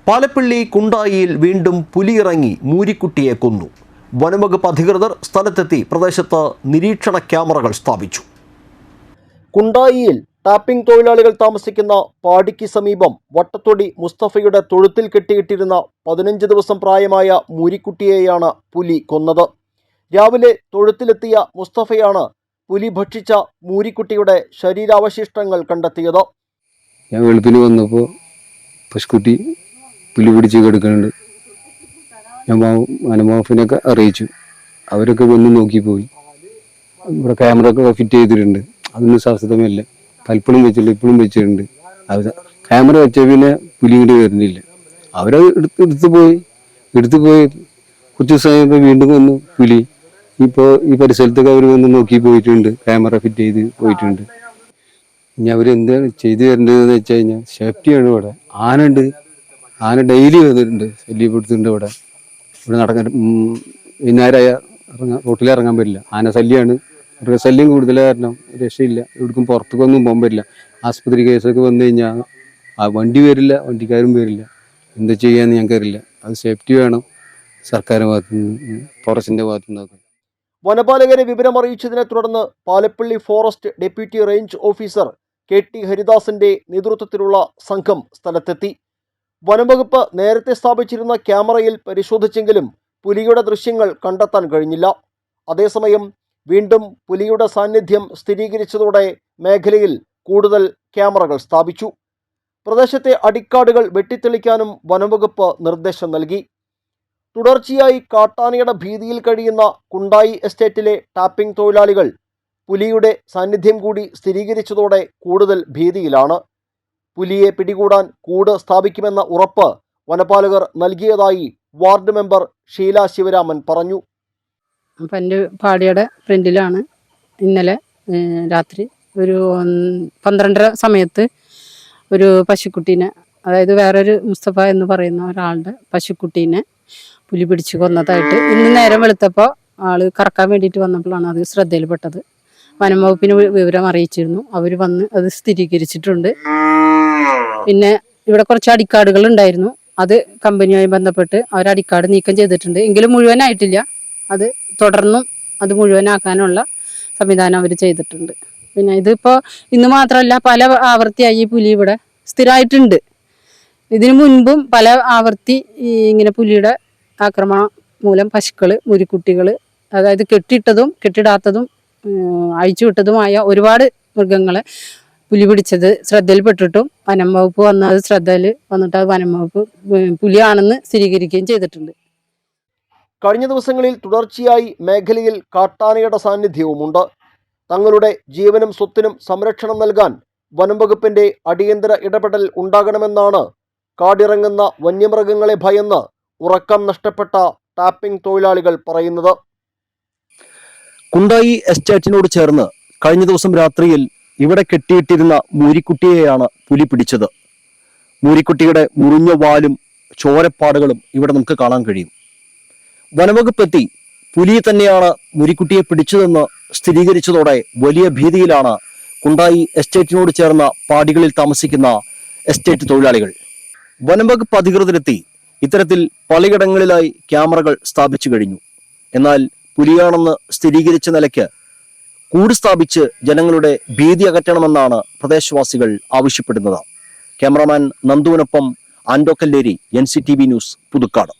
പാലപ്പള്ളി കുണ്ടായിയിൽ വീണ്ടും പുലിയിറങ്ങി മൂരിക്കുട്ടിയെ കൊന്നു. വനംവകുപ്പ് അധികൃതർ സ്ഥലത്തെത്തി പ്രദേശത്ത് നിരീക്ഷണ ക്യാമറകൾ സ്ഥാപിച്ചു. കുണ്ടായിയിൽ ടാപ്പിംഗ് തൊഴിലാളികൾ താമസിക്കുന്ന പാടിക്ക് സമീപം വട്ടത്തൊടി മുസ്തഫയുടെ തൊഴുത്തിൽ കെട്ടിയിട്ടിരുന്ന 15 ദിവസം പ്രായമായ മൂരിക്കുട്ടിയെയാണ് പുലി കൊന്നത്. രാവിലെ തൊഴുത്തിലെത്തിയ മുസ്തഫയാണ് പുലി ഭക്ഷിച്ച മൂരിക്കുട്ടിയുടെ ശരീരാവശിഷ്ടങ്ങൾ കണ്ടെത്തിയത്. ഞാൻ വെളുപ്പിന് വന്നപ്പോൾ പശുക്കുട്ടി പുലി പിടിച്ച് കിടക്കുന്നുണ്ട്. ഞാൻ വനംവകുപ്പിനൊക്കെ അറിയിച്ചു. അവരൊക്കെ വന്ന് നോക്കിപ്പോയി. ഇവിടെ ക്യാമറ ഒക്കെ ഫിറ്റ് ചെയ്തിട്ടുണ്ട്. അതൊന്നും ശാസ്ത്രമല്ല. പലപ്പോഴും വെച്ചില്ല, ഇപ്പോഴും വെച്ചിട്ടുണ്ട്. അത് ക്യാമറ വെച്ച പിന്നെ പുലി ഇങ്ങോട്ട് വരുന്നില്ല. അവരത് എടുത്തു പോയി കുറച്ച് ദിവസം കഴിയുമ്പോൾ വീണ്ടും വന്നു പുലി. ഇപ്പോൾ ഈ പരിസരത്തൊക്കെ അവർ വന്ന് നോക്കി പോയിട്ടുണ്ട്. ക്യാമറ ഫിറ്റ് ചെയ്ത് പോയിട്ടുണ്ട്. ഇനി അവരെന്താണ് ചെയ്തു തരേണ്ടതെന്ന് വെച്ച് കഴിഞ്ഞാൽ സേഫ്റ്റിയാണ്. ഇവിടെ ആന ഡെയിലി വന്നിട്ടുണ്ട്, ശല്യപ്പെടുത്തുന്നുണ്ട്. ഇവിടെ നടക്കാൻ വൈകുന്നേരമായ റോട്ടിലിറങ്ങാൻ പറ്റില്ല. ആന ശല്യമാണ്. മൃഗശല്യം കൂടുതൽ കാരണം രക്ഷയില്ല. എവിടേക്കും പുറത്തേക്കൊന്നും പോകാൻ പറ്റില്ല. ആസ്പത്രി കേസൊക്കെ വന്നു കഴിഞ്ഞാൽ ആ വണ്ടി വരില്ല, വണ്ടിക്കാരും വരില്ല. എന്താ ചെയ്യാന്ന് ഞങ്ങൾക്കറിയില്ല. അത് സേഫ്റ്റി വേണം സർക്കാരിൻ്റെ ഭാഗത്തുനിന്ന്, ഫോറസ്റ്റിൻ്റെ ഭാഗത്തുനിന്നൊക്കെ. വനപാലകരെ വിവരമറിയിച്ചതിനെ തുടർന്ന് Palappilly forest deputy range officer KT ഹരിദാസിന്റെ നേതൃത്വത്തിലുള്ള സംഘം സ്ഥലത്തെത്തി. വനംവകുപ്പ് നേരത്തെ സ്ഥാപിച്ചിരുന്ന ക്യാമറയിൽ പരിശോധിച്ചെങ്കിലും പുലിയുടെ ദൃശ്യങ്ങൾ കണ്ടെത്താൻ കഴിഞ്ഞില്ല. അതേസമയം വീണ്ടും പുലിയുടെ സാന്നിധ്യം സ്ഥിരീകരിച്ചതോടെ മേഖലയിൽ കൂടുതൽ ക്യാമറകൾ സ്ഥാപിച്ചു. പ്രദേശത്തെ അടിക്കാടുകൾ വെട്ടിത്തെളിക്കാനും വനംവകുപ്പ് നിർദ്ദേശം നൽകി. തുടർച്ചയായി കാട്ടാനയുടെ ഭീതിയിൽ കഴിയുന്ന കുണ്ടായി എസ്റ്റേറ്റിലെ ടാപ്പിംഗ് തൊഴിലാളികൾ പുലിയുടെ സാന്നിധ്യം കൂടി സ്ഥിരീകരിച്ചതോടെ കൂടുതൽ ഭീതിയിലാണ്. പുലിയെ പിടികൂടാൻ കൂട് സ്ഥാപിക്കുമെന്ന ഉറപ്പ് വനപാലകർ നൽകിയതായി വാർഡ് മെമ്പർ ഷീല ശിവരാമൻ പറഞ്ഞു. അപ്പം എൻ്റെ പാടിയുടെ ഫ്രണ്ടിലാണ് ഇന്നലെ രാത്രി ഒരു 12:30 സമയത്ത് ഒരു പശുക്കുട്ടീനെ, അതായത് വേറൊരു മുസ്തഫ എന്ന് പറയുന്ന ഒരാളുടെ പശുക്കുട്ടീനെ പുലി പിടിച്ച് കൊന്നതായിട്ട് ഇന്ന് നേരം വെളുത്തപ്പോൾ ആള് കറക്കാൻ വേണ്ടിയിട്ട് വന്നപ്പോഴാണ് അത് ശ്രദ്ധയിൽപ്പെട്ടത്. വനംവകുപ്പിന് വിവരം അറിയിച്ചിരുന്നു. അവർ വന്ന് അത് സ്ഥിരീകരിച്ചിട്ടുണ്ട്. പിന്നെ ഇവിടെ കുറച്ച് അടിക്കാടുകൾ ഉണ്ടായിരുന്നു. അത് കമ്പനിയുമായി ബന്ധപ്പെട്ട് അവർ അടിക്കാട് നീക്കം ചെയ്തിട്ടുണ്ട്. എങ്കിലും മുഴുവനായിട്ടില്ല. അത് തുടർന്നും അത് മുഴുവനാക്കാനുള്ള സംവിധാനം അവർ ചെയ്തിട്ടുണ്ട്. പിന്നെ ഇതിപ്പോൾ ഇന്ന് മാത്രമല്ല, പല ആവർത്തിയായി ഈ പുലി ഇവിടെ സ്ഥിരമായിട്ടുണ്ട്. ഇതിനു മുൻപും പല ആവർത്തി ഇങ്ങനെ പുലിയുടെ ആക്രമണം മൂലം പശുക്കൾ, മുരിക്കുട്ടികൾ, അതായത് കെട്ടിയിട്ടതും കെട്ടിടാത്തതും അഴിച്ചുവിട്ടതുമായ ഒരുപാട് മൃഗങ്ങളെ പുലി പിടിച്ചത് ശ്രദ്ധയിൽപ്പെട്ടിട്ടും വനം വകുപ്പ് വന്ന് അത് ശ്രദ്ധയിൽ വന്നിട്ട് അത് വനം വകുപ്പ് പുലിയാണെന്ന് സ്ഥിരീകരിക്കുകയും ചെയ്തിട്ടുണ്ട്. കഴിഞ്ഞ ദിവസങ്ങളിൽ തുടർച്ചയായി മേഖലയിൽ കാട്ടാനയുടെ സാന്നിധ്യവുമുണ്ട്. തങ്ങളുടെ ജീവനും സ്വത്തിനും സംരക്ഷണം നൽകാൻ വനംവകുപ്പിന്റെ അടിയന്തര ഇടപെടൽ ഉണ്ടാകണമെന്നാണ് കാടിറങ്ങുന്ന വന്യമൃഗങ്ങളെ ഭയന്ന് ഉറക്കം നഷ്ടപ്പെട്ട ടാപ്പിംഗ് തൊഴിലാളികൾ പറയുന്നത്. കുണ്ടായി എസ്റ്റേറ്റിനോട് ചേർന്ന് കഴിഞ്ഞ ദിവസം രാത്രിയിൽ ഇവിടെ കെട്ടിയിട്ടിരുന്ന മൂരിക്കുട്ടിയെയാണ് പുലി പിടിച്ചത്. മൂരിക്കുട്ടിയുടെ മുറിഞ്ഞ വാലും ചോരപ്പാടുകളും ഇവിടെ നമുക്ക് കാണാൻ കഴിയും. വനംവകുപ്പെത്തി പുലി തന്നെയാണ് മൂരിക്കുട്ടിയെ പിടിച്ചതെന്ന് സ്ഥിരീകരിച്ചതോടെ വലിയ ഭീതിയിലാണ് കുണ്ടായി എസ്റ്റേറ്റിനോട് ചേർന്ന പാടികളിൽ താമസിക്കുന്ന എസ്റ്റേറ്റ് തൊഴിലാളികൾ. വനംവകുപ്പ് അധികൃതരെത്തി ഇത്തരത്തിൽ പലയിടങ്ങളിലായി ക്യാമറകൾ സ്ഥാപിച്ചു കഴിഞ്ഞു. എന്നാൽ പുലിയാണെന്ന് സ്ഥിരീകരിച്ച നിലയ്ക്ക് കൂട് സ്ഥാപിച്ച് ജനങ്ങളുടെ ഭീതി അകറ്റണമെന്നാണ് പ്രദേശവാസികൾ ആവശ്യപ്പെടുന്നത്. ക്യാമറാമാൻ നന്ദുവിനൊപ്പം ആൻഡോ കല്ലേരി, NCTV ന്യൂസ്, പുതുക്കാട്.